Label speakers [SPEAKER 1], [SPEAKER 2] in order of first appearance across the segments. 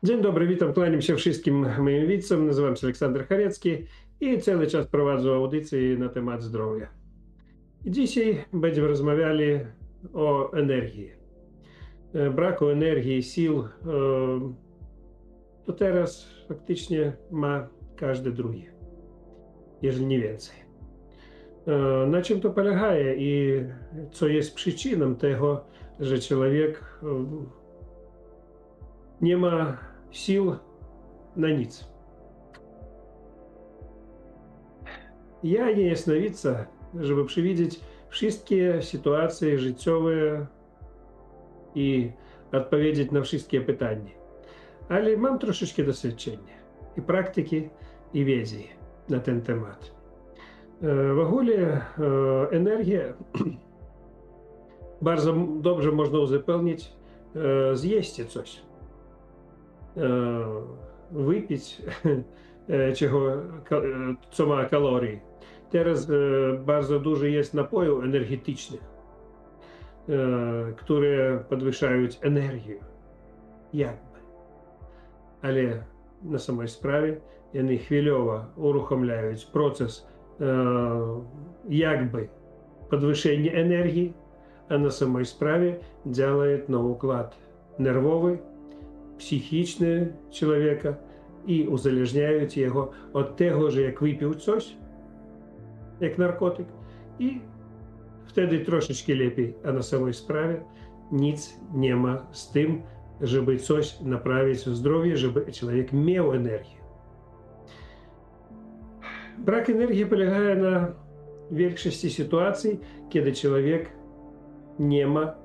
[SPEAKER 1] Dzień dobry, witam, kłaniam się wszystkim moim widzom. Nazywam się Aleksander Charecki i cały czas prowadzę audycje na temat zdrowia. I dzisiaj będziemy rozmawiali o energii. Braku energii, sił to teraz faktycznie ma każdy drugi, jeżeli nie więcej. Na czym to polega i co jest przyczyną tego, że człowiek nie ma sił na nic. Ja nie jasnowidza, żeby przewidzieć wszystkie sytuacje życiowe i odpowiedzieć na wszystkie pytania. Ale mam troszeczkę doświadczenia i praktyki, i wiedzy na ten temat. W ogóle energię bardzo dobrze można uzupełnić, zjeść coś, wypić czego, co ma kalorii. Teraz bardzo dużo jest napojów energetycznych, które podwyższają energię, jakby. Ale na samej sprawie вони chwilowo uruchamiaють proces jakby podwyższenia energii, a na samej sprawie działają na układ nerwowy, psychiczny człowieka i uzależniają jego od tego, że jak wypił coś, jak narkotyk, i wtedy troszeczkę lepiej, a na samej sprawie nic nie ma z tym, żeby coś naprawić w zdrowiu, żeby człowiek miał energię. Brak energii polega na większości sytuacji, kiedy człowiek nie ma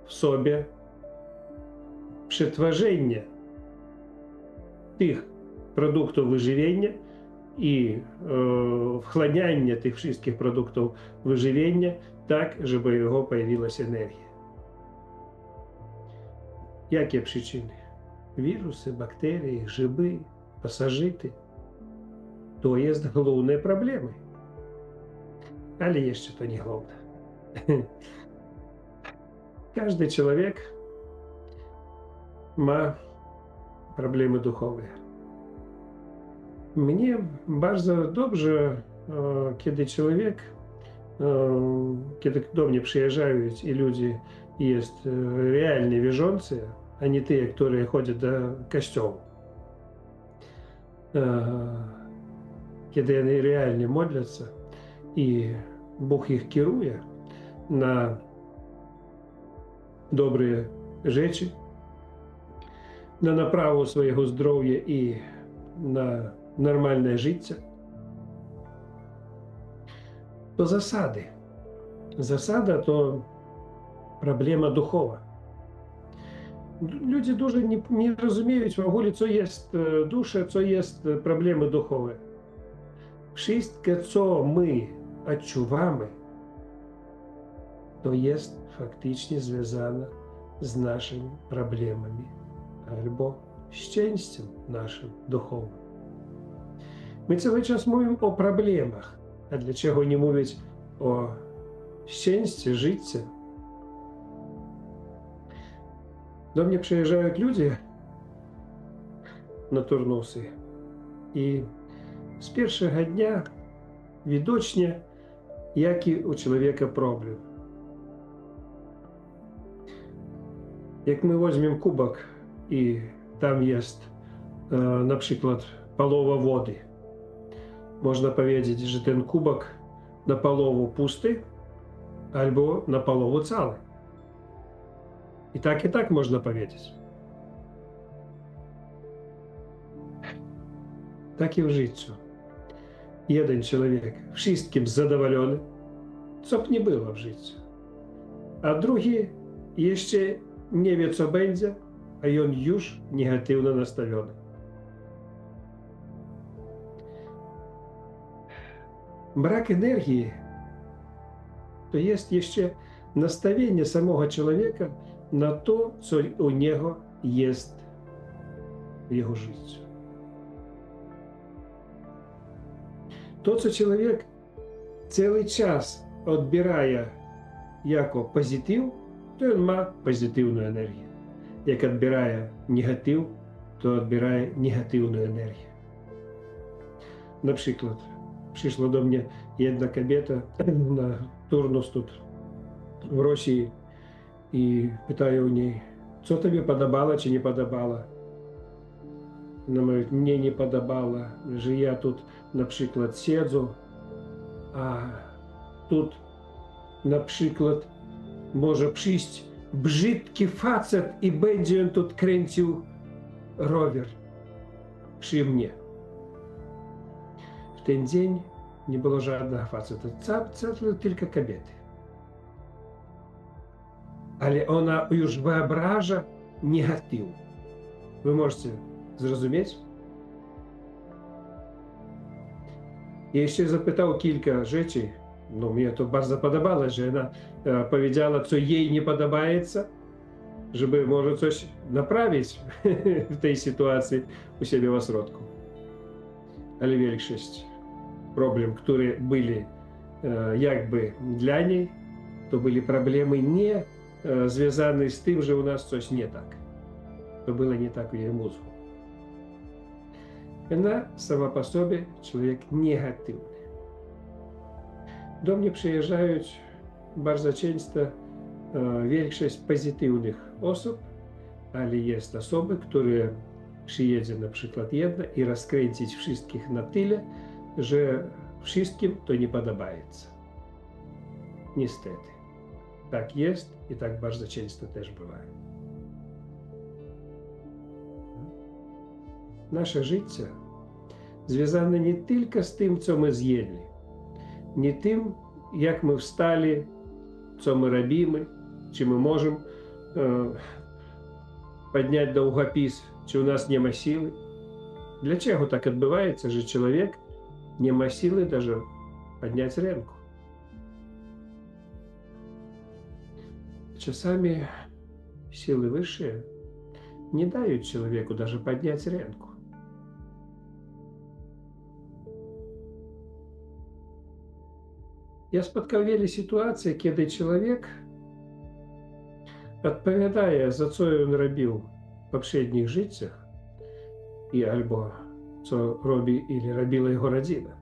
[SPEAKER 1] w sobie przetworzenia tych produktów wyżywienia i wchłaniania tych wszystkich produktów wyżywienia tak, żeby jego pojawiła energia. Jakie przyczyny? Wirusy, bakterie, grzyby, pasożyty. To jest główne problemy. Ale jeszcze to nie główne. Każdy człowiek ma problemy duchowe. Mnie bardzo dobrze, kiedy człowiek, kiedy do mnie przyjeżdżają i ludzie jest realnie wierzący, a nie te, które chodzą do kościoła. Kiedy oni realnie modlятся i Bóg ich kieruje na dobre rzeczy, на направу свого здоров'я і на нормальне життя, то засади. Засада – то проблема духова. Люди дуже не розуміють, в ogóle, co jest dusza, co jest problemy duchowe. Wszystko, co my odczuwamy, to jest faktycznie związane z naszymi problemami albo szczęściem naszym duchowym. My cały czas mówimy o problemach, a dlaczego nie mówić o szczęściu, życiu? Do mnie przyjeżdżają ludzie na turnusy i z pierwszego dnia widocznie, jaki u człowieka problem. Jak my weźmiemy kubek i tam jest na przykład połowa wody, można powiedzieć, że ten kubek na połowę pusty albo na połowę cały. I tak można powiedzieć. Tak i w życiu. Jeden człowiek wszystkim zadowolony, co by nie było w życiu, a drugi jeszcze nie wie, co będzie, a on już negatywno nastawiony. Brak energii to jest jeszcze nastawienie samego człowieka na to, co u niego jest w jego życiu. To, co człowiek cały czas odbiera jako pozytyw, to on ma pozytywną energię. Jak odbiera negatyw, то відбирає негативну енергію. Наприклад, прийшла до мене одна кобєта на турнус тут в Росії і питаю у неї, що тобі подобало чи не подобало. Вона говорить, мені не подобало, що я тут, наприклад, сиджу, а тут, наприклад, може прийти бжидкий фацет і będzie він тут крęcił ровер przy mnie. W ten dzień nie było żadnego faceta, tylko kobiety. Ale ona już wyobraża negatyw. Wy możecie zrozumieć? Ja jeszcze zapytał kilka rzeczy. No, mnie to bardzo podobało, że ona powiedziała, co jej nie podobaється, żeby może coś naprawić w tej sytuacji u siebie w ośrodku. Ale większość problem, które byli jakby dla niej, to byli problemy nie związane z tym, że u nas coś nie tak. To było nie tak w jej mózgu. Ona sama po sobie człowiek negatywny. Do mnie przyjeżdżają bardzo często większość pozytywnych osób, ale jest osoby, które przyjedzie na przykład jedna i rozkręcić wszystkich na tyle, że wszystkim to nie podobaється. Niestety. Tak jest i tak bardzo często też bywa. Nasze życie związane nie tylko z tym, co my zjedli, nie tym, jak my wstali, co my robimy, czy my możemy podnieść długopis, czy u nas nie ma siły. Dlaczego tak odbywaється, że człowiek nie ma siły даже podnieść rękę? Czasami siły wyższe nie dają człowieku даже podnieść rękę. Ja spotkał wiele sytuacji, kiedy człowiek odpowiada, za co on robił w poprzednich życiach i albo co robi или robiła jego rodzina.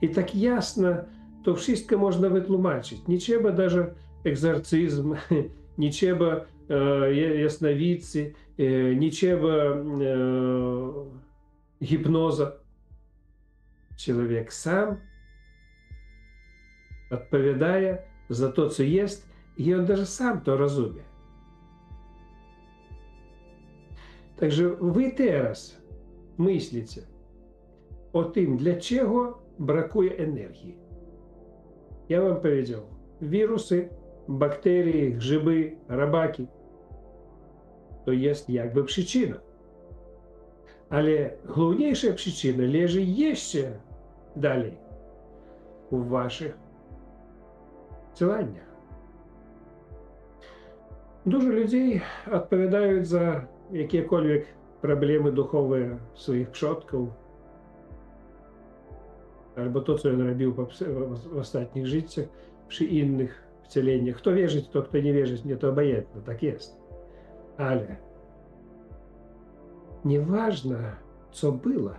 [SPEAKER 1] I tak jasno to wszystko można wytłumaczyć. Nie trzeba даже egzorcyzm, nie trzeba jasnowicy, nie trzeba hipnoza. Człowiek sam odpowiada za to, co jest, i on даже sam to rozumie. Także wy teraz myślicie o tym, dlaczego brakuje energii. Ja wam powiedział, wirusy, bakterie, grzyby, robaki to jest jakby przyczyna. Ale główniejsza przyczyna leży jeszcze dalej u waszych działaniach. Dużo ludzi odpowiadają za jakiekolwiek problemy duchowe swoich przodków, albo to, co on robił w ostatnich życiach, przy innych wcieleniach. Kto wierzy, kto nie wierzy, mnie to obojętne, tak jest. Ale nieważne, co było.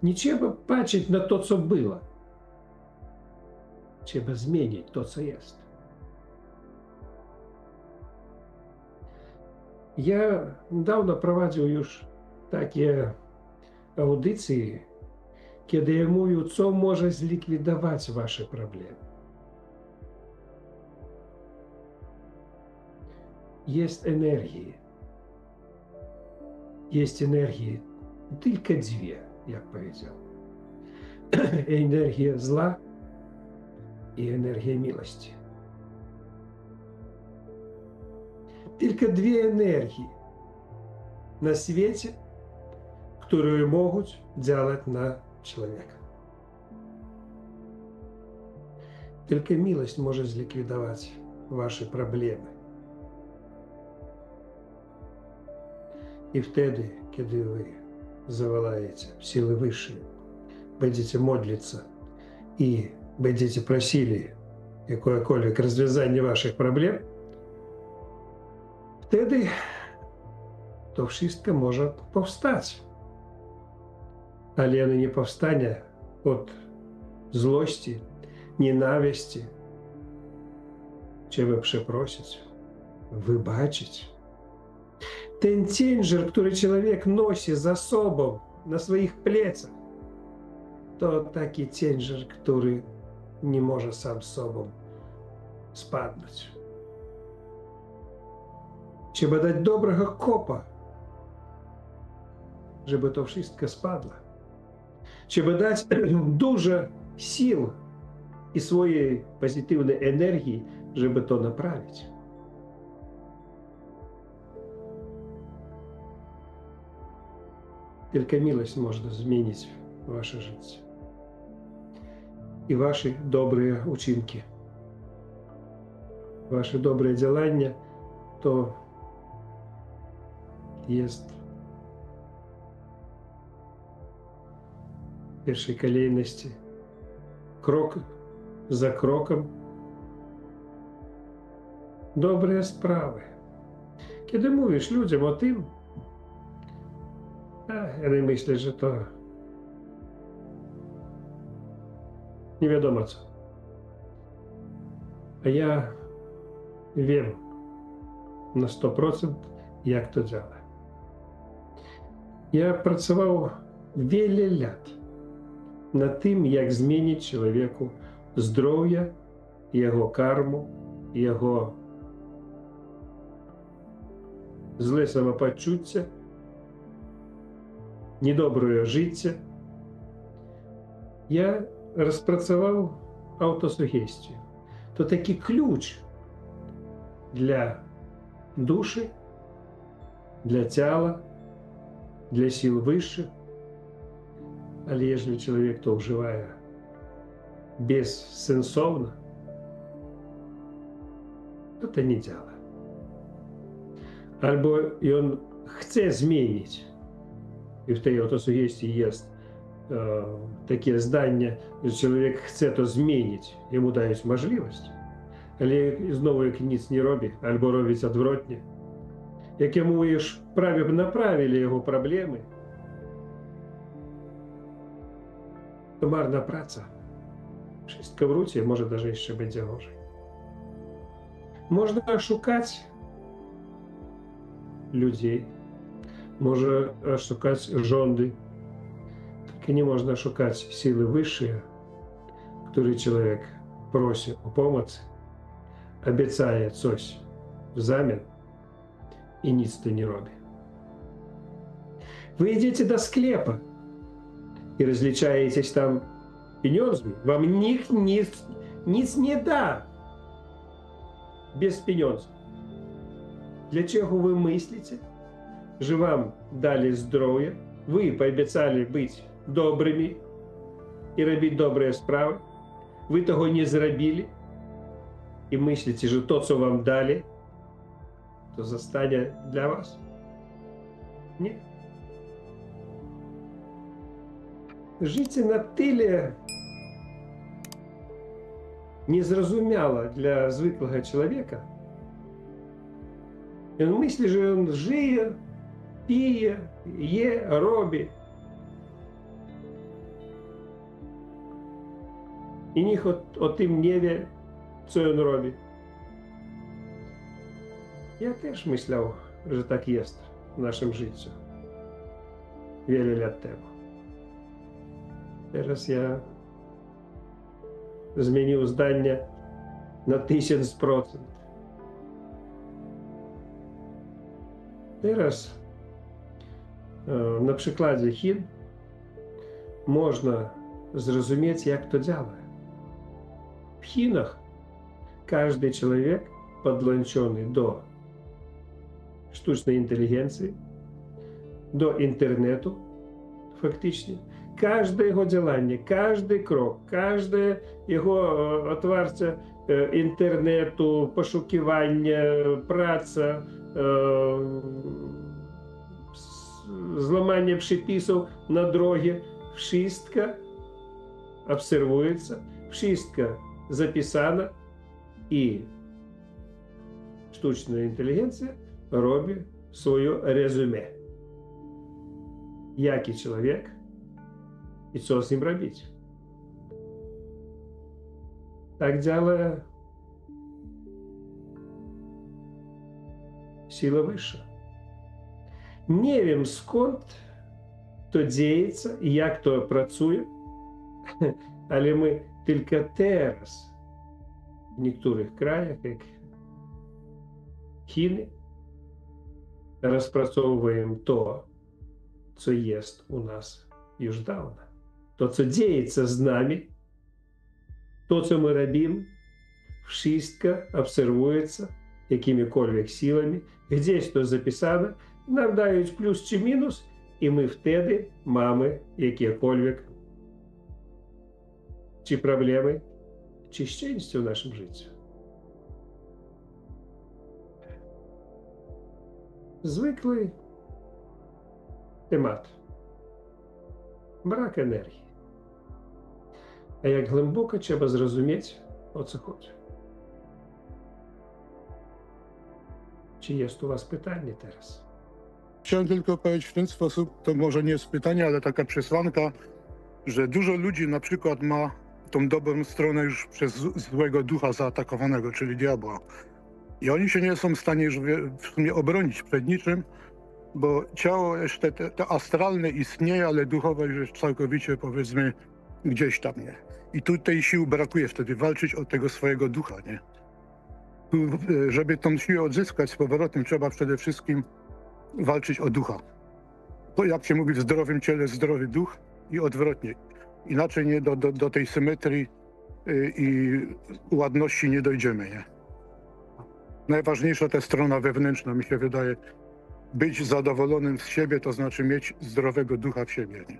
[SPEAKER 1] Nie trzeba patrzeć na to, co było. Trzeba zmienić to, co jest. Ja dawno prowadził już takie audycje, kiedy ja mówił, co może zlikwidować wasze problemy. Jest energia. Jest energia tylko dwie, jak powiedział. Energia zła i energia miłości. Tylko dwie energii na świecie, które mogą działać na człowieka. Tylko miłość może zlikwidować wasze problemy. I wtedy, kiedy wy zawołacie w siły wyższe, będziecie modlić i będziecie prosili jakiegokolwiek rozwiązania waszych problem, wtedy to wszystko może powstać. Ale ono nie powstanie od złości, nienawiści. Trzeba przeprosić, wybaczyć. Ten ciężar, który człowiek nosi za sobą na swoich plecach, to taki ciężar, który nie może sam sobą spadnąć. Trzeba dać dobrego kopa, żeby to wszystko spadło. Trzeba dać dużo sił i swojej pozytywnej energii, żeby to naprawić. Tylko miłość może zmienić wasze życie i wasze dobre uczynki. Wasze dobre działania to jest w pierwszej kolejności krok za krokiem dobre sprawy. Kiedy mówisz ludziom o tym, oni myślą, że to nie wiadomo co. A ja wiem na 100%, jak to działa. Ja pracował wiele lat nad tym, jak zmienić człowieku zdrowie, jego karmę, jego złe samopoczucie, niedobre życie. Ja rozpracował autosugestię. To taki klucz dla duszy, dla ciała, dla sił wyższych. Ale jeżeli człowiek to używa bezsensownie, to nie działa. Albo on chce zmienić, i w tej autosugestii jest takie zdanie, że człowiek chce to zmienić, jemu dają możliwość, ale znowu jak nic nie robi, albo robić odwrotnie. Jak jemu już naprawili jego problemy, to marna praca. Wszystko wróci, może даже jeszcze będzie gorzej. Można szukać ludzi, można szukać rządy, tylko nie można szukać siły wyższej, której człowiek prosi o pomoc, obiecaje coś w zamian i nic to nie robi. Вы идете до склепа и различаетесь там пенёзами, вам ник nic nie da без пенёзов. Для чего вы мыслите, że wam dali zdrowie, wy poobiecali być dobrymi i robić dobre sprawy, wy tego nie zrobili i myślicie, że to, co wam dali, to zostanie dla was? Nie. Życie na tyle niezrozumiałe dla zwykłego człowieka. On myśli, że on żyje, pije, je, robi. I nikt o tym nie wie, co on robi. Ja też myślał, że tak jest w naszym życiu. Wiele lat temu. Teraz ja zmienił zdanie na 1000%. Teraz na przykładzie Chin można zrozumieć, jak to działa. W Chinach każdy człowiek podłączony do sztucznej inteligencji, do internetu faktycznie, każde jego działanie, każdy krok, każde jego otwarcie internetu, poszukiwanie, praca, złamanie przepisów na drodze, wszystko obserwuje, wszystko zapisane i sztuczna inteligencja robi своє резюме. Який чоловік і що з ним робити. Так działa сила вища. Не wiem skąd to dzieється і як to pracuje, але ми тільки teraz в niektórych krajach, як Chiny, розпрацьовуємо то, co jest u nas już dawno. To, co dzieje z nami, to, co my robimy, wszystko obserwujecie jakimikolwiek siłami, gdzieś to zapisane, nam дають плюс чи мінус, і ми вtedy mamy jakiekolwiek чи проблеми, чи щастя в нашому житті. Звиклий темат. Брак енергії. А як глибоко треба зрозуміти, о це chodzi. Czy jest u was pytanie teraz?
[SPEAKER 2] Chciałem tylko powiedzieć w ten sposób, to może nie jest pytanie, ale taka przesłanka, że dużo ludzi na przykład ma tą dobrą stronę już przez złego ducha zaatakowanego, czyli diabła. I oni się nie są w stanie już w sumie obronić przed niczym, bo ciało jeszcze te astralne istnieje, ale duchowe już jest całkowicie, powiedzmy, gdzieś tam, nie? I tu tej sił brakuje wtedy walczyć o tego swojego ducha, nie? Tu, żeby tą siłę odzyskać z powrotem, trzeba przede wszystkim walczyć o ducha. To jak się mówi, w zdrowym ciele zdrowy duch i odwrotnie. Inaczej nie do tej symetrii i ładności nie dojdziemy, nie? Najważniejsza ta strona wewnętrzna, mi się wydaje, być zadowolonym z siebie, to znaczy mieć zdrowego ducha w siebie, nie?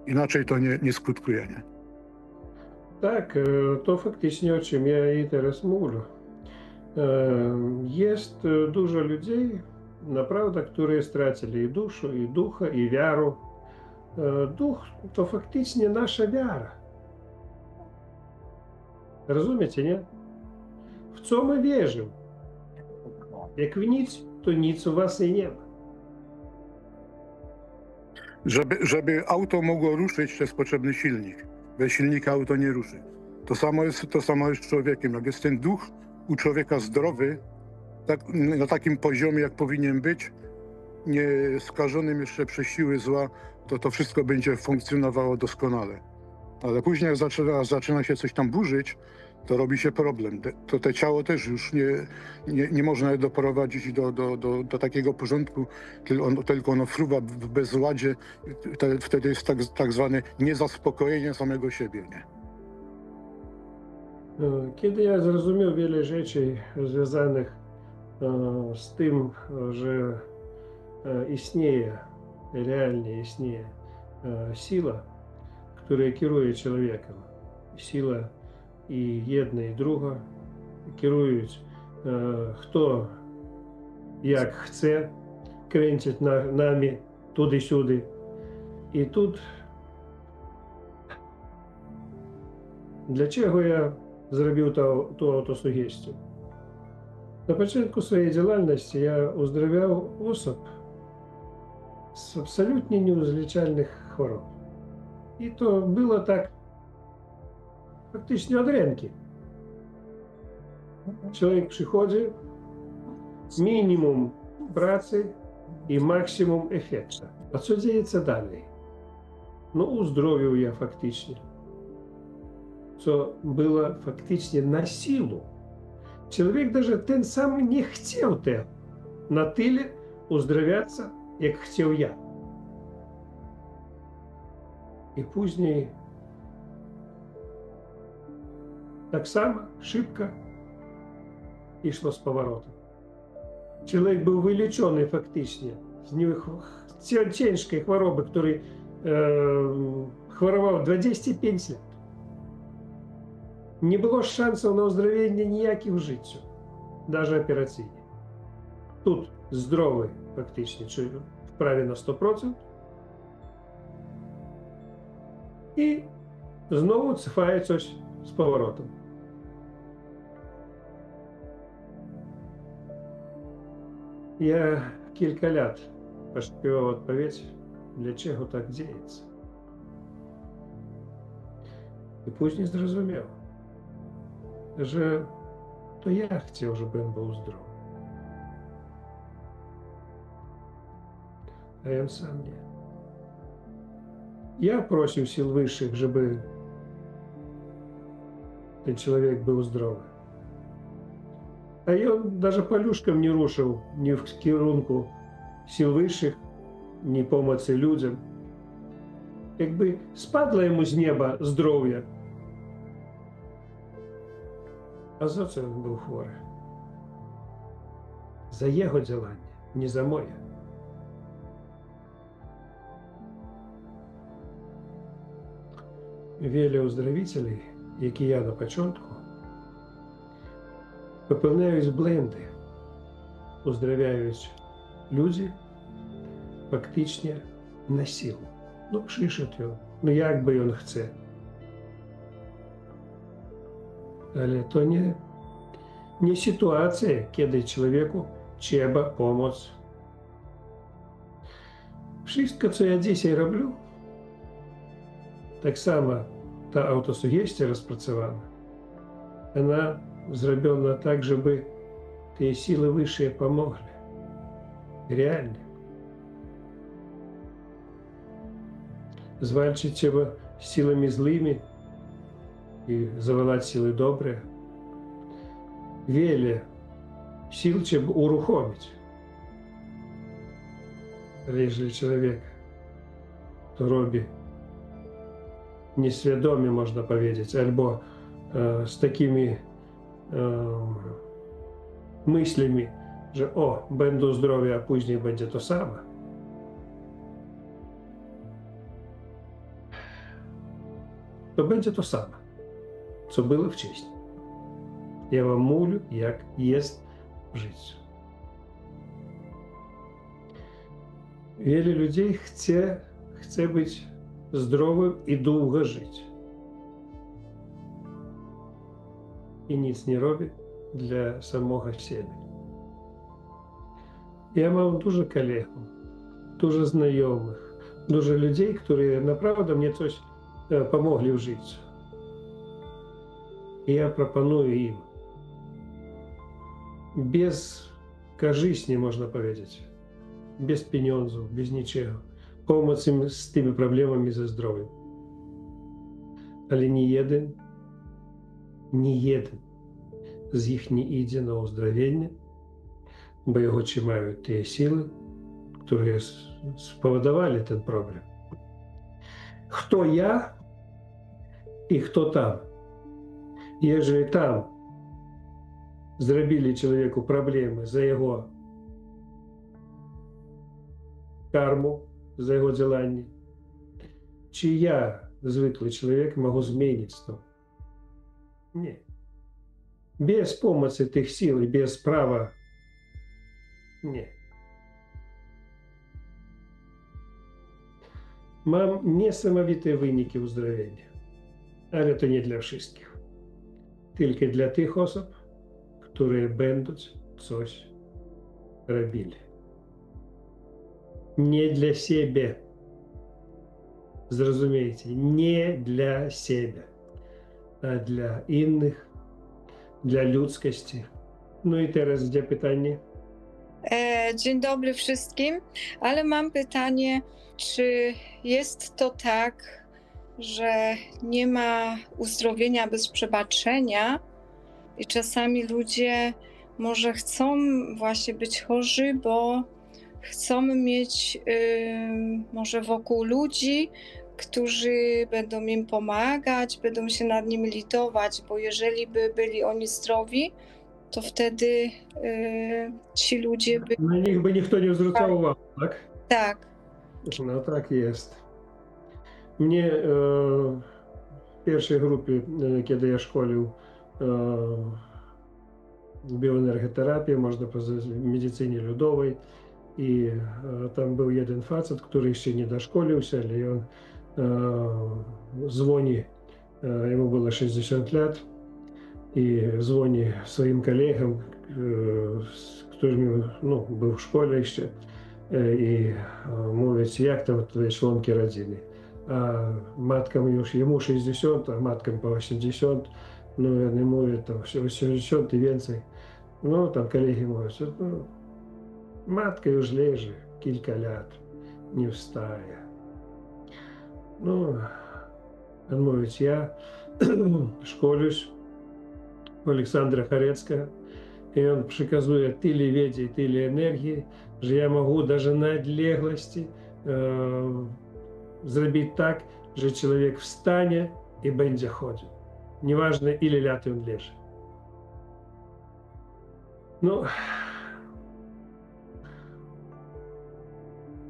[SPEAKER 2] Inaczej to nie skutkuje, nie?
[SPEAKER 1] Tak, to faktycznie o czym ja i teraz mówię. Jest dużo ludzi, naprawdę, którzy stracili i duszę, i ducha, i wiarę. Duch to faktycznie nasza wiara. Rozumiecie, nie? W co my wierzymy? Jak w nic, to nic u was i nie ma.
[SPEAKER 2] Żeby auto mogło ruszyć, to jest potrzebny silnik. Bez silnika auto nie ruszy. To samo jest z człowiekiem. Jak jest ten duch u człowieka zdrowy, tak, na takim poziomie, jak powinien być, nie skażonym jeszcze przez siły zła, to wszystko będzie funkcjonowało doskonale. Ale później jak zaczyna się coś tam burzyć, to robi się problem. To te ciało też już nie można doprowadzić do takiego porządku, tylko ono fruwa w bezładzie. Wtedy jest tak zwane niezaspokojenie samego siebie. Nie?
[SPEAKER 1] Kiedy ja zrozumiał wiele rzeczy związanych z tym, że istnieje, realnie istnieje siła, która kieruje człowiekiem, siła i jedna, i druga, kierują kto jak chce, kręcić nami tudy-siudy. I тут dlaczego ja zrobił tą autosugestię? Na początku swojej działalności ja uzdrawiał osób z absolutnie nieuzliczalnych chorób. I to było tak faktycznie od ręki. Człowiek przychodzi, minimum pracy i maksimum efektu. A co dzieje się dalej? No uzdrowił ja faktycznie. Co było faktycznie na siłę. Człowiek даже ten sam nie chciał tego. Na tyle uzdrawiać, jak chciał ja. I później tak samo szybko szło z powrotem. Człowiek był wyleczony faktycznie z ciężkiej choroby, której chorował 25 lat. Nie było szansów na uzdrowienie nijakich w życiu, nawet operacyjnie. Тут zdrowy faktycznie, czyli prawie na 100%. I znowu cofaje coś z powrotem. Ja кілька lat poszukiwał odpowiedzi, dlaczego tak dzieje. I później zrozumiał, że to ja chciał, żeby on był zdrowy. A on sam nie. Ja prosił sił wyższych, żeby ten człowiek był zdrowy. A on даже paluszkiem nie ruszył ni w kierunku sił wyższych, ni pomocy ludziom. Jakby spadło mu z nieba zdrowie. A za co on był chory? Za jego działanie, nie za moje. Wiele uzdrowicieli, jak i ja na początku, popełniaють błędy, uzdrawiając ludzi faktycznie na siłę. No przyszedł on, no jakby on chce. Ale to nie sytuacja, kiedy człowieku trzeba pomóc. Wszystko, co ja dzisiaj robię, tak samo ta autosugestia rozpracowana, ona zrobiona tak, żeby te siły wyższe pomogły. Realnie. Zwalczyć trzeba siłami złymi i zawalać siły dobre. Wiele sił trzeba uruchomić. Ale jeżeli człowiek to robi nieświadomie, można powiedzieć, albo z takimi myślami, że będę zdrowy, a później będzie to samo. To będzie to samo, co było wcześniej. Ja wam mówię, jak jest w życiu. Wiele ludzi chce być zdrowym i długo żyć. I nic nie robi dla samego siebie. Ja mam dużo kolegów, dużo znajomych, dużo ludzi, którzy naprawdę mnie coś pomogli w życiu. I ja proponuję im bezkorzyśnie, można powiedzieć, bez pieniędzów, bez niczego, pomóc im z tymi problemami ze zdrowiem. Ale ni jeden z nich nie idzie na uzdrowienie, bo jego trzymają te siły, które spowodowali ten problem. Kto ja i kto tam? Jeżeli tam zrobili człowieku problemy za jego karmу, za jego działanie, czy ja, zwykły człowiek, mogę zmienić to? Nie. Bez pomocy tych sił i bez prawa nie. Mam niesamowite wyniki uzdrowienia, ale to nie dla wszystkich. Tylko dla tych osób, które będą coś robili. Nie dla siebie. Zrozumiejcie, nie dla siebie, a dla innych, dla ludzkości. No i teraz gdzie pytanie?
[SPEAKER 3] Dzień dobry wszystkim, ale mam pytanie, czy jest to tak, że nie ma uzdrowienia bez przebaczenia i czasami ludzie może chcą właśnie być chorzy, bo chcą mieć może wokół ludzi, którzy będą im pomagać, będą się nad nimi litować, bo jeżeli by byli oni zdrowi, to wtedy ci ludzie by...
[SPEAKER 1] Na nich by nikt nie zwracał uwagi, tak?
[SPEAKER 3] Tak.
[SPEAKER 1] No tak jest. Mnie w pierwszej grupie, kiedy ja szkolił bioenergoterapię, można powiedzieć, w medycynie ludowej, i tam był jeden facet, który jeszcze nie doszkolił się, ale on dzwoni, ему было 60 lat, i dzwoni swoim kolegom, хтось був в школі ще, і мовить, як там твої шлунки родини. А маткам йому 60, а маткам по 80, вони мовлять, там 80 і більше. Там колеги мовлять, матка już leży kilka lat, nie wstaje. Він мовить, я школюсь у Олександра Харецького, і він приказує тилі веді, тилі енергії, що я можу навіть на відлеглості зробити так, що чоловік встане і буде ходити. Неважно, ілі лят він лежить.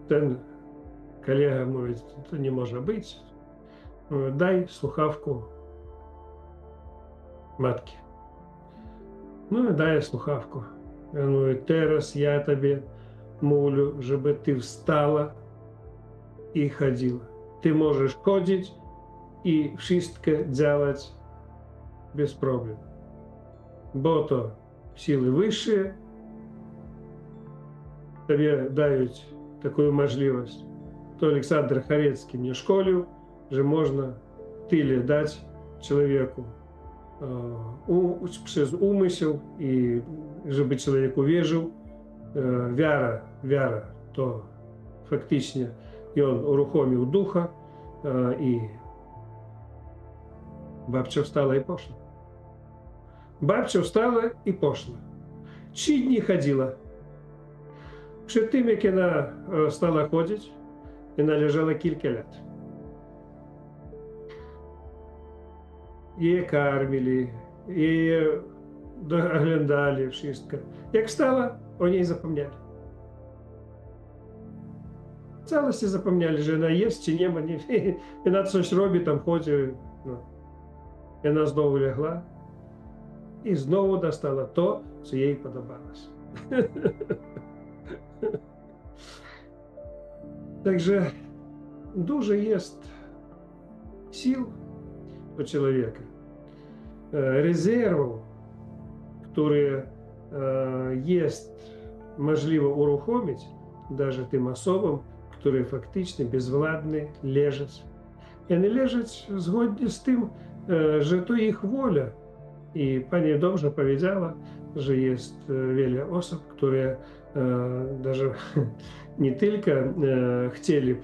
[SPEAKER 1] Ten колега мовить, це не може бути. Дай слухавку матки. І дає слухавку. Він говорить, зараз я тобі молю, щоб ти встала і ходила. Ти можеш ходити і wszystko робити без проблем. Бо то сили вищі тобі дають таку можливість. То Олександр Харецький мне школив, że można tyle dać człowieku przez umysł i żeby człowiek uwierzył. Wiara to faktycznie i on uruchomił ducha i babcia wstała i poszła. Babcia wstała i poszła. 3 dni chodziła. Przed tym, jak ona stała chodzić, ona leżała kilka lat. Її кармили, її доглядали, wszystko. Jak wstała, o niej zapomnieli. W całości zapomnieli, że ona jest, czy nie ma. Ona coś robi, tam chodzi. I ona znowu legła i znowu dostała to, co jej podobało. Także dużo jest sił у человека, резервов, которые есть можливо uruchomić даже тим особам, які фактично безвладні лежать. І вони лежать згодні з тим, що то їх воля. І пані добре powiedziała, że jest wiele osób, które даже не tylko chcieli б,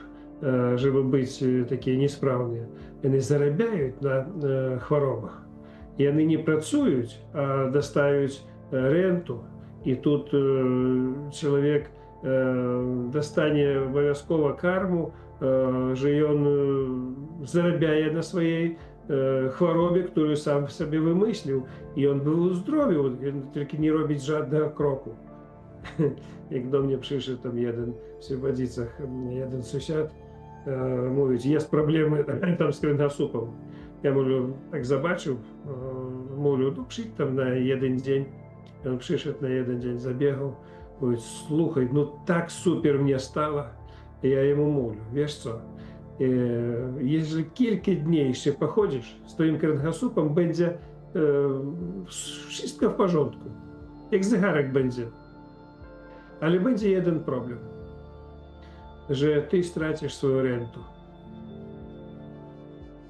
[SPEAKER 1] żeby być takie niesprawne, вони заробляють на хворобах. І вони не працюють, а достають ренту. І тут чоловік достане обов'язково карму, що він заробляє на своїй хворобі, яку сам собі вимислив. І він був здоровий, він тільки не робить жодного кроку. Як до мене прийшов там один в Свободицях, один сусід, mówić, jest problemy tam z kręgosłupem. Ja mówię, tak zobaczył, mówię, przyjdź tam na jeden dzień. On przyszedł na jeden dzień, zabiegał, mówi, słuchaj, tak super mnie stało. Ja jemu mówię, wiesz co, jeżeli kilka dni jeszcze pochodzisz z twoim kręgosłupem, będzie wszystko w porządku. Jak zegarek będzie. Ale będzie jeden problem. Że ty stracisz swoją rentę.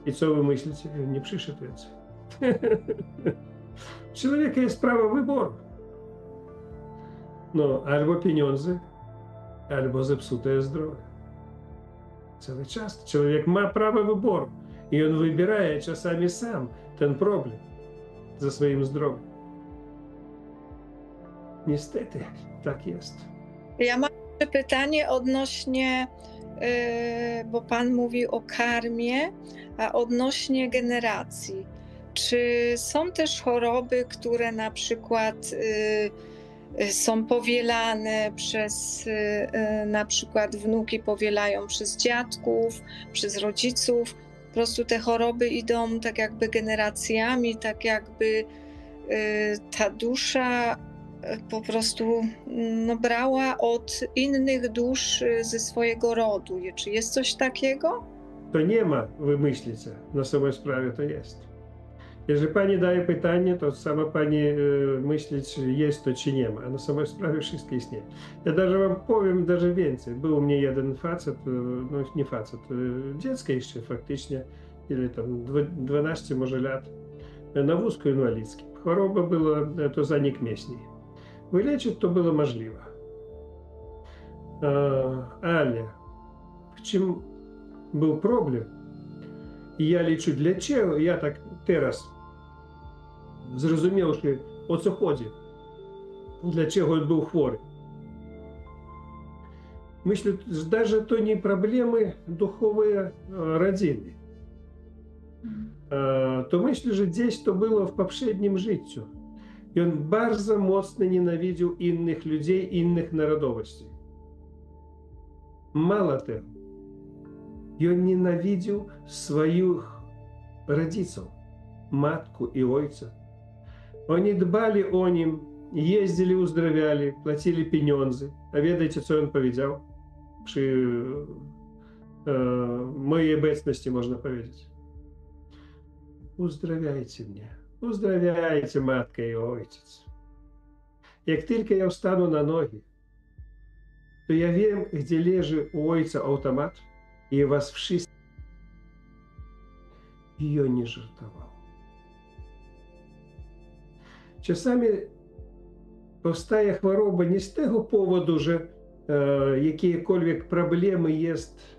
[SPEAKER 1] I co wy myślicie? Nie przyszedł więcej. Człowieka jest prawo wyboru. Albo pieniądze, albo zepsute zdrowie. Cały czas człowiek ma prawo wyboru. I on wybiera czasami sam ten problem ze swoim zdrowiem. Niestety, tak jest.
[SPEAKER 3] Ja mam pytanie odnośnie, bo Pan mówi o karmie, a odnośnie generacji. Czy są też choroby, które na przykład są powielane przez, na przykład wnuki powielają przez dziadków, przez rodziców? Po prostu te choroby idą tak jakby generacjami, tak jakby ta dusza po prostu brała od innych dusz ze swojego rodu. Czy jest coś takiego?
[SPEAKER 1] To nie ma, wy myślicie, na samej sprawie to jest. Jeżeli pani daje pytanie, to sama pani myśli, czy jest to, czy nie ma. A na samej sprawie wszystko istnieje. Ja даже wam powiem даже więcej. Był u mnie jeden facet, no nie facet, dziecko jeszcze faktycznie, ile tam 12 może lat, na wózku inwalidzkim. Choroba była, to zanik mięśni. Wyleczyć to było możliwe. Ale w czym był problem? I ja liczę, dlaczego ja tak teraz зрозумів, o co chodzi, dlaczego on był chory. Myślę, że даже to nie problemy duchowe rodziny. To myślę, że gdzieś to było w poprzednim życiu. I on bardzo mocno nienawidził innych ludzi, innych narodowości. Mało tego, i on nienawidził swoich rodziców, matkę i ojca. Oni dbali o nim, jeździli, uzdrawiali, płacili pieniądze. A wiecie, co on powiedział? Przy mojej obecności, można powiedzieć. Uzdrawiajcie mnie. Uzdrawiajcie, matka i ojciec. Jak tylko ja wstanę na nogi, to ja wiem, gdzie leży u ojca automat i was wszystkich. I on nie żartował. Czasami powstaje choroba nie z tego powodu, że jakiekolwiek problemy jest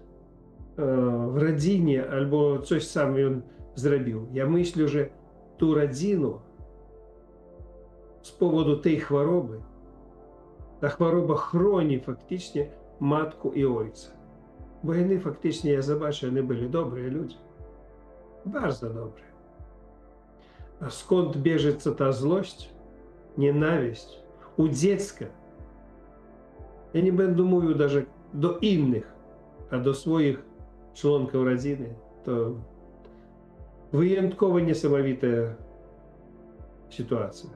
[SPEAKER 1] w rodzinie albo coś sam on zrobił. Ja myślę, że tu rodzinę z powodu tej choroby, ta choroba chroni faktycznie matkę i ojca. Bo вони faktycznie, ja zobaczę, вони byli dobrzy ludzie. Bardzo dobrzy. A skąd bierze ta złość, nienawiść u dziecka? Ja nie będę mówił даже do innych, a do swoich członków rodziny. To wyjątkowo niesamowita sytuacja.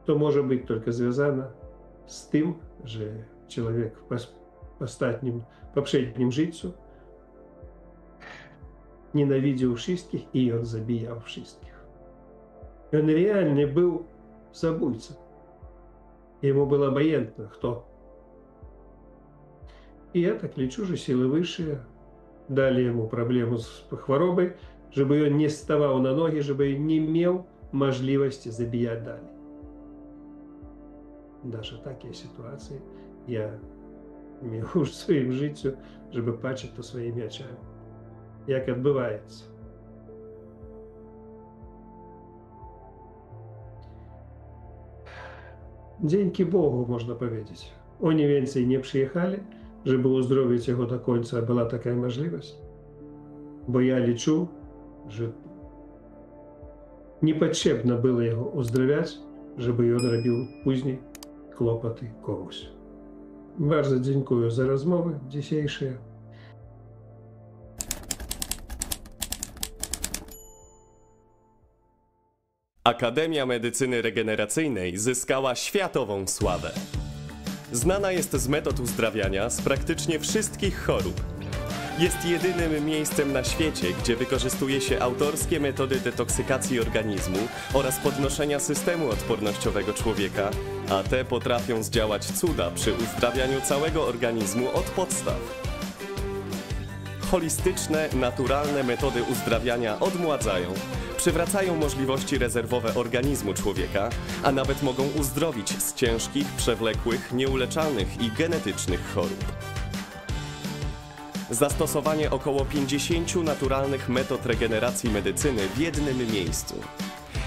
[SPEAKER 1] To może być tylko związane z tym, że człowiek w poprzednim życiu nienawidził wszystkich i on zabijał wszystkich. On realnie był zabójcą. Ему было obojętne, kto. I ja tak liczę, że siły wyższe dali ему проблему z chorobą, żeby on nie stawał na nogi, żeby nie miał możliwości zabijać dalej. Даже takie sytuacje ja miał już w swoim życiu, żeby patrzeć to swoimi oczami, jak odbywaється. Dzięki Bogu, można powiedzieć. Oni więcej nie przyjechali, żeby uzdrowić jego do końca. Była taka możliwość. Bo ja liczę, że niepotrzebno było jego uzdrawiać, żeby on robił później kłopoty komuś. Bardzo dziękuję za rozmowę dzisiejszą.
[SPEAKER 4] Akademia Medycyny Regeneracyjnej zyskała światową sławę. Znana jest z metod uzdrawiania z praktycznie wszystkich chorób. Jest jedynym miejscem na świecie, gdzie wykorzystuje się autorskie metody detoksykacji organizmu oraz podnoszenia systemu odpornościowego człowieka, a te potrafią zdziałać cuda przy uzdrawianiu całego organizmu od podstaw. Holistyczne, naturalne metody uzdrawiania odmładzają, przywracają możliwości rezerwowe organizmu człowieka, a nawet mogą uzdrowić z ciężkich, przewlekłych, nieuleczalnych i genetycznych chorób. Zastosowanie około 50 naturalnych metod regeneracji medycyny w jednym miejscu.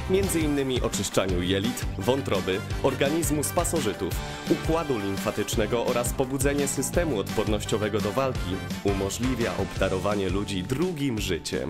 [SPEAKER 4] Między innymi oczyszczaniu jelit, wątroby, organizmu z pasożytów, układu limfatycznego oraz pobudzenie systemu odpornościowego do walki umożliwia obdarowanie ludzi drugim życiem.